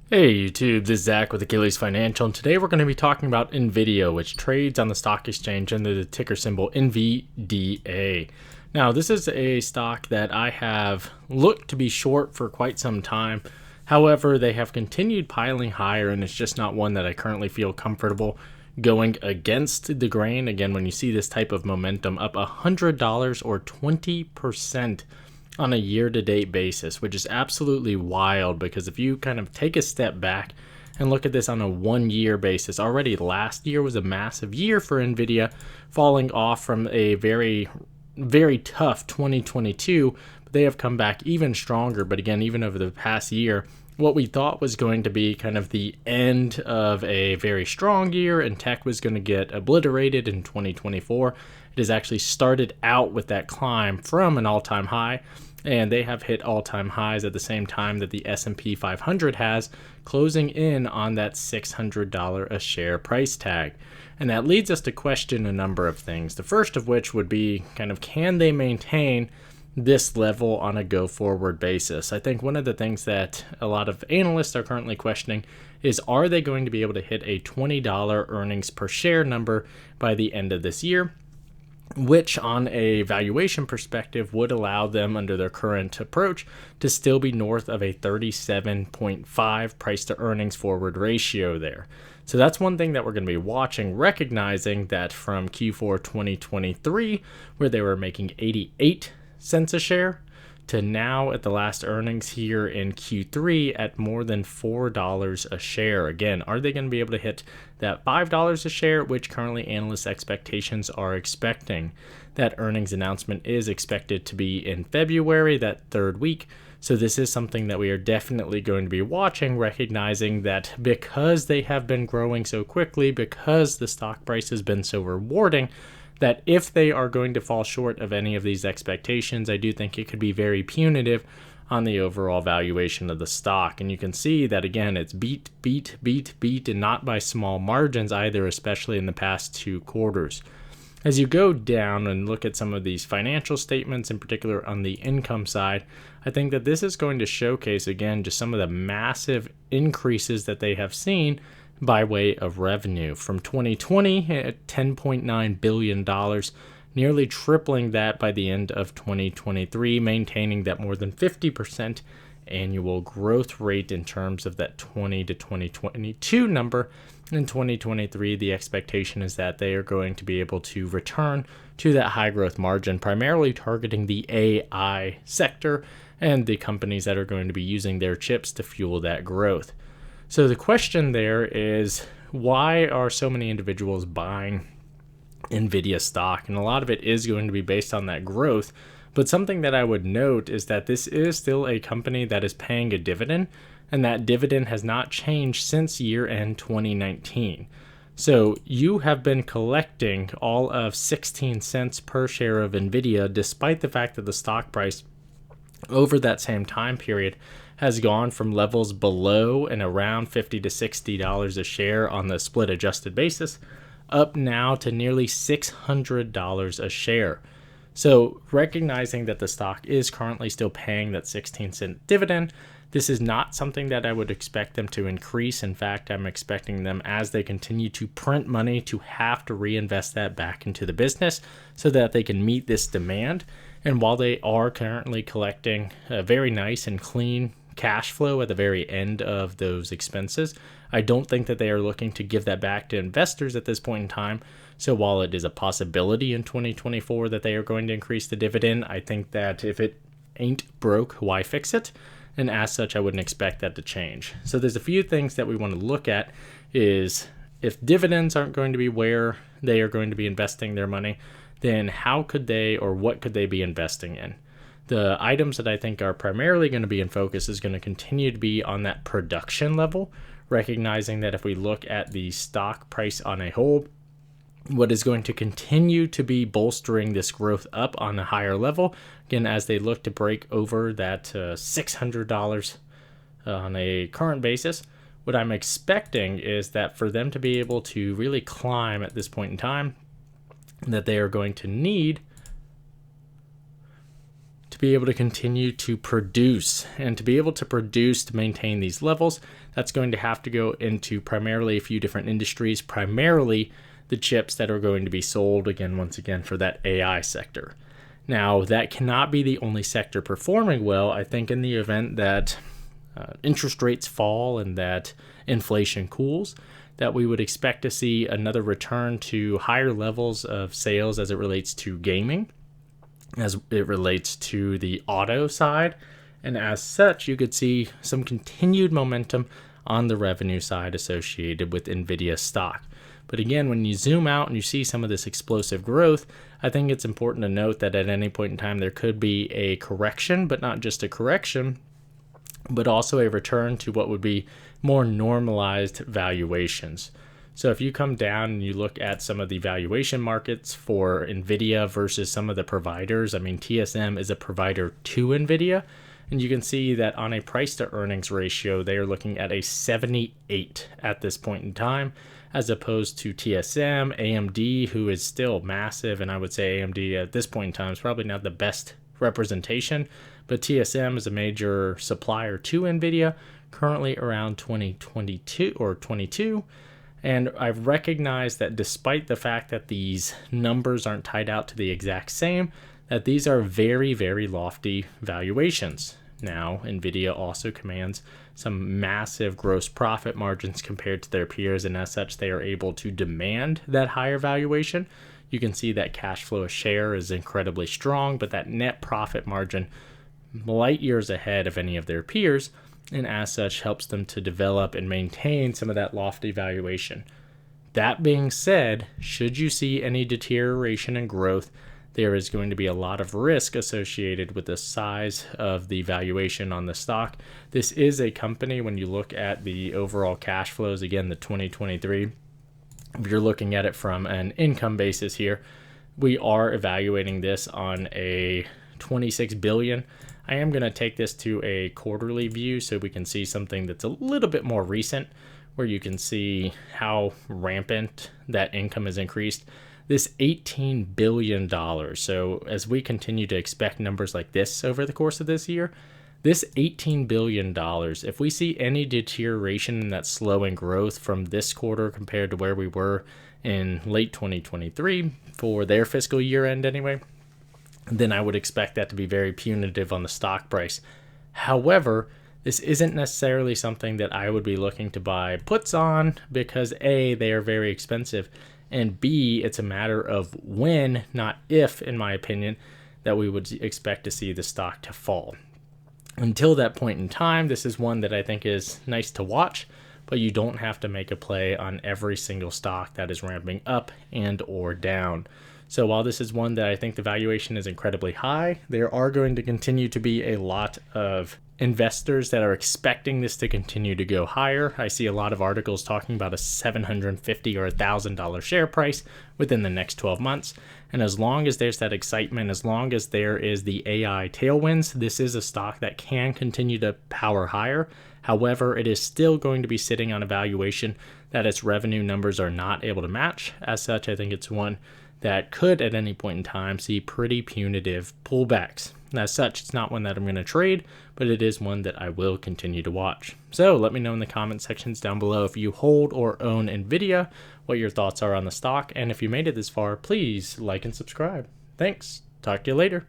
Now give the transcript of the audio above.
Hey YouTube, this is Zach with Achilles Financial, and today we're going to be talking about NVDA, which trades on the stock exchange under the ticker symbol NVDA. Now, this is a stock that I have looked to be short for quite some time. However, they have continued piling higher, and it's just not one that I currently feel comfortable going against the grain. Again, when you see this type of momentum up $100 or 20% on a year-to-date basis, which is absolutely wild, because if you kind of take a step back and look at this on a 1-year basis, already last year was a massive year for NVIDIA, falling off from a very, very tough 2022, but they have come back even stronger. But again, even over the past year, what we thought was going to be kind of the end of a very strong year and tech was going to get obliterated in 2024, it has actually started out with that climb from an all-time high, and they have hit all-time highs at the same time that the S&P 500 has, closing in on that $600 a share price tag. And that leads us to question a number of things. The first of which would be kind of, can they maintain this level on a go-forward basis? I think one of the things that a lot of analysts are currently questioning is, are they going to be able to hit a $20 earnings per share number by the end of this year, which on a valuation perspective would allow them, under their current approach, to still be north of a 37.5 price to earnings forward ratio there. So that's one thing that we're going to be watching, recognizing that from Q4 2023, where they were making 88 cents a share, to now at the last earnings here in Q3 at more than $4 a share. Again, are they going to be able to hit that $5 a share, which currently analyst expectations are expecting? That earnings announcement is expected to be in February, that third week. So this is something that we are definitely going to be watching, recognizing that because they have been growing so quickly, because the stock price has been so rewarding, that if they are going to fall short of any of these expectations, I do think it could be very punitive on the overall valuation of the stock. And you can see that, again, it's beat, and not by small margins either, especially in the past 2 quarters. As you go down and look at some of these financial statements, in particular on the income side, I think that this is going to showcase, again, just some of the massive increases that they have seen by way of revenue. From 2020 at $10.9 billion, nearly tripling that by the end of 2023, maintaining that more than 50% annual growth rate in terms of that 20 to 2022 number. In 2023, the expectation is that they are going to be able to return to that high growth margin, primarily targeting the AI sector and the companies that are going to be using their chips to fuel that growth. So the question there is, why are so many individuals buying NVIDIA stock? And a lot of it is going to be based on that growth. But something that I would note is that this is still a company that is paying a dividend, and that dividend has not changed since year-end 2019. So you have been collecting all of 16 cents per share of NVIDIA, despite the fact that the stock price over that same time period has gone from levels below and around $50 to $60 a share on the split adjusted basis, up now to nearly $600 a share. So recognizing that the stock is currently still paying that 16-cent dividend, this is not something that I would expect them to increase. In fact, I'm expecting them, as they continue to print money, to have to reinvest that back into the business so that they can meet this demand. And while they are currently collecting a very nice and clean cash flow at the very end of those expenses, I don't think that they are looking to give that back to investors at this point in time. So while it is a possibility in 2024 that they are going to increase the dividend, I think that if it ain't broke, why fix it? And as such, I wouldn't expect that to change. So there's a few things that we want to look at. Is, if dividends aren't going to be where they are going to be investing their money, then how could they, or what could they be investing in? The items that I think are primarily going to be in focus is going to continue to be on that production level, recognizing that if we look at the stock price on a whole, what is going to continue to be bolstering this growth up on a higher level, again, as they look to break over that $600 on a current basis, what I'm expecting is that for them to be able to really climb at this point in time, that they are going to need to be able to continue to produce. And to be able to produce to maintain these levels, that's going to have to go into primarily a few different industries, primarily the chips that are going to be sold, once again, for that AI sector. Now, that cannot be the only sector performing well. I think in the event that interest rates fall and that inflation cools, that we would expect to see another return to higher levels of sales as it relates to gaming, as it relates to the auto side. And as such, you could see some continued momentum on the revenue side associated with NVIDIA stock. But again, when you zoom out and you see some of this explosive growth, I think it's important to note that at any point in time, there could be a correction, but not just a correction, but also a return to what would be more normalized valuations. So if you come down and you look at some of the valuation markets for NVIDIA versus some of the providers, TSM is a provider to NVIDIA, and you can see that on a price to earnings ratio, they are looking at a 78 at this point in time, as opposed to TSM, AMD, who is still massive. And I would say AMD at this point in time is probably not the best representation, but TSM is a major supplier to NVIDIA, currently around 2022 or 22. And I've recognized that despite the fact that these numbers aren't tied out to the exact same, that these are very, very lofty valuations. Now, NVIDIA also commands some massive gross profit margins compared to their peers, and as such, they are able to demand that higher valuation. You can see that cash flow a share is incredibly strong, but that net profit margin light years ahead of any of their peers, and as such helps them to develop and maintain some of that lofty valuation. That being said, should you see any deterioration in growth, there is going to be a lot of risk associated with the size of the valuation on the stock. This is a company, when you look at the overall cash flows, again, the 2023, if you're looking at it from an income basis here, we are evaluating this on a 26 billion. I am going to take this to a quarterly view so we can see something that's a little bit more recent, where you can see how rampant that income has increased. This $18 billion. So as we continue to expect numbers like this over the course of this year, this $18 billion, if we see any deterioration in that slowing growth from this quarter compared to where we were in late 2023 for their fiscal year end anyway, then I would expect that to be very punitive on the stock price. However, this isn't necessarily something that I would be looking to buy puts on because A, they are very expensive, and B, it's a matter of when, not if, in my opinion, that we would expect to see the stock to fall. Until that point in time, this is one that I think is nice to watch, but you don't have to make a play on every single stock that is ramping up and or down. So while this is one that I think the valuation is incredibly high, there are going to continue to be a lot of investors that are expecting this to continue to go higher. I see a lot of articles talking about a $750 or $1,000 share price within the next 12 months. And as long as there's that excitement, as long as there is the AI tailwinds, this is a stock that can continue to power higher. However, it is still going to be sitting on a valuation that its revenue numbers are not able to match. As such, I think it's one that could at any point in time see pretty punitive pullbacks. And as such, it's not one that I'm going to trade, but it is one that I will continue to watch. So let me know in the comment sections down below if you hold or own NVIDIA, what your thoughts are on the stock, and if you made it this far, please like and subscribe. Thanks. Talk to you later.